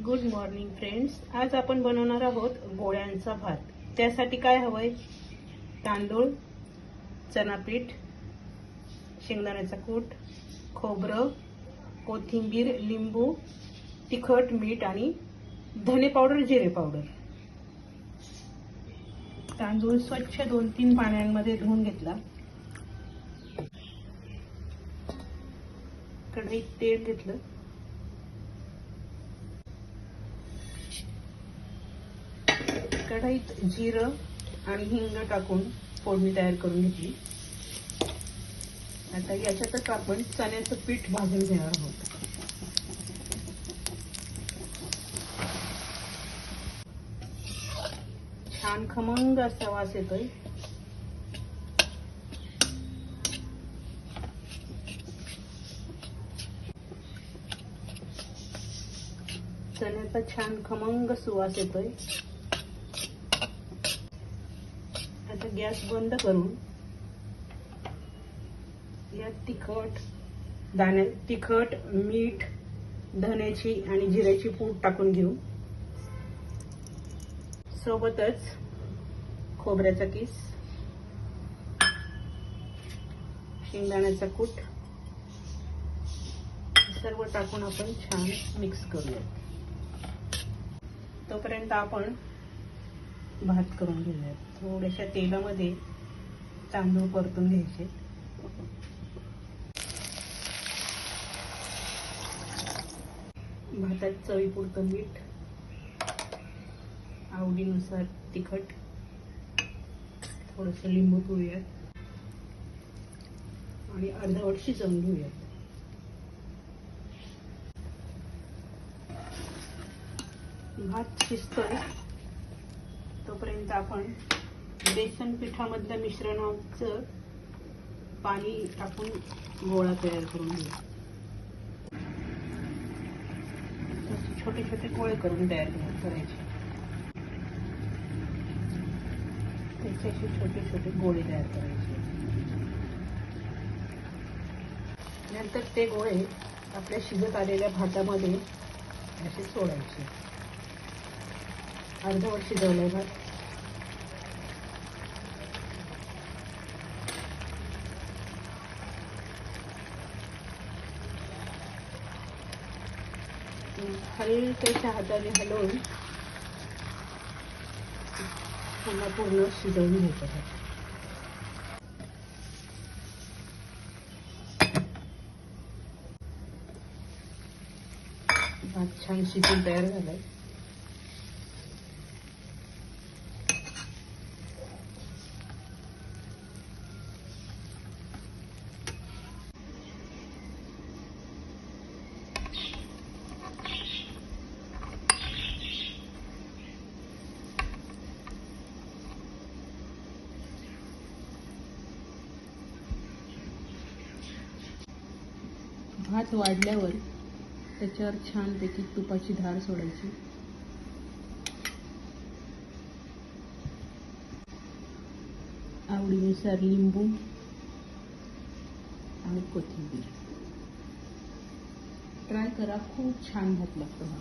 Good morning friends. आज आपण बनवणार आहोत गोळ्यांचा भात. त्यासाठी काय हवंय? तांदूळ, चणा पीठ, शेंगदाण्याचा कूट, खोबरं, कोथिंबीर, लिंबू, तिखट, मीठ आणि धने पावडर, जिरे पावडर. तांदूळ स्वच्छ 2-3 पाण्यामध्ये धुवून घेतला. कढईत तेल घेतलं. कढईत जिरं आणि हिंग टाकून फोडणी तयार करून घेतली. आता याच्यातच आपण चण्याचं पीठ भाजून घेणार आहोत. छान खमंग असा वास येतोय. चण्याचा छान खमंग सुवास येतोय. आता गॅस बंद करून यात तिखट, मीठ, धण्याची आणि जिऱ्याची पूड टाकून घेऊ. सोबतच खोबऱ्याचा किस, शेंगदाण्याचा कूट सर्व टाकून आपण छान मिक्स करूया. तोपर्यंत आपण भात करून घेऊया. थोड्याशा तेलामध्ये तांदूळ परतून घ्यायचे. भातात चवीपुरतं मीठ, आवडीनुसार तिखट, थोडंसं लिंबू पिळूयात आणि अर्धवट शिजवून घेऊयात. भात शिजतोय तोपर्यंत आपण बेसन पिठामधल्या मिश्रणाचं पाणी टाकून गोळा तयार करून घेऊ. छोटे छोटे गोळे करून तयार करायचे. त्याचे छोटे छोटे गोळे तयार करायचे. नंतर ते गोळे आपल्या शिजत आलेल्या भातामध्ये असे सोडायचे. अर्धवट शिजवलाय भात. हलक्याच्या हाताने हलवून पुन्हा पूर्ण शिजवून घ्यायचं. भात छान शिजून तयार झालाय. भात वाढल्यावर त्याच्यावर छानपैकी तुपाची धार सोडायची. आवडीनुसार लिंबू आणि कोथिंबीर. ट्राय करा, खूप छान भात लागतो हा.